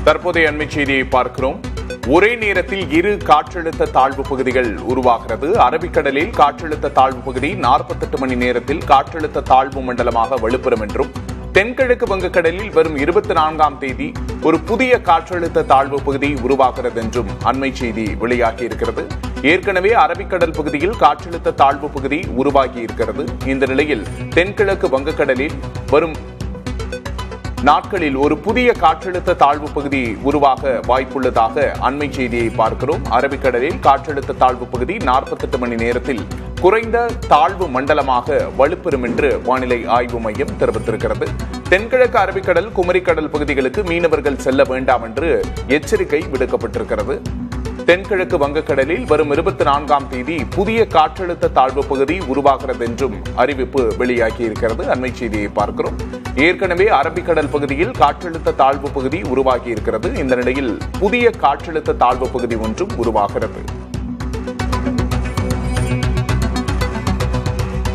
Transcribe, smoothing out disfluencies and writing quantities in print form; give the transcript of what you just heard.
தற்போதைய அண்மை செய்தியை பார்க்கிறோம். ஒரே நேரத்தில் இரு காற்றழுத்த தாழ்வு பகுதிகள் உருவாகிறது. அரபிக்கடலில் காற்றழுத்த தாழ்வு பகுதி 48 மணி நேரத்தில் காற்றழுத்த தாழ்வு மண்டலமாக வலுப்பெறும் என்றும், தென்கிழக்கு வங்கக்கடலில் வரும் 24ஆம் தேதி ஒரு புதிய காற்றழுத்த தாழ்வு பகுதி உருவாகிறது என்றும் அண்மை செய்தி வெளியாகி இருக்கிறது. ஏற்கனவே அரபிக்கடல் பகுதியில் காற்றழுத்த தாழ்வு பகுதி உருவாகி இருக்கிறது. இந்த நிலையில் தென்கிழக்கு வங்கக்கடலில் வரும் நாட்களில் ஒரு புதிய காற்றழுத்த தாழ்வு பகுதி உருவாக வாய்ப்புள்ளதாக அண்மை செய்தியை பார்க்கிறோம். அரபிக்கடலில் காற்றழுத்த தாழ்வு பகுதி 48 மணி நேரத்தில் குறைந்த தாழ்வு மண்டலமாக வலுப்பெறும் என்று வானிலை ஆய்வு மையம் தெரிவித்திருக்கிறது. தென்கிழக்கு அரபிக்கடல், குமரிக்கடல் பகுதிகளுக்கு மீனவர்கள் செல்ல வேண்டாம் என்று எச்சரிக்கை விடுக்கப்பட்டிருக்கிறது. தென்கிழக்கு வங்கக்கடலில் வரும் 24ஆம் தேதி புதிய காற்றழுத்த தாழ்வு பகுதி உருவாகிறது என்றும் அறிவிப்பு வெளியாகி இருக்கிறது. அண்மை செய்தியை பார்க்கிறோம். ஏற்கனவே அரபிக்கடல் பகுதியில் காற்றழுத்த தாழ்வு பகுதி உருவாகி இருக்கிறது. இந்த நிலையில் புதிய காற்றழுத்த தாழ்வு பகுதி ஒன்றும் உருவாகிறது.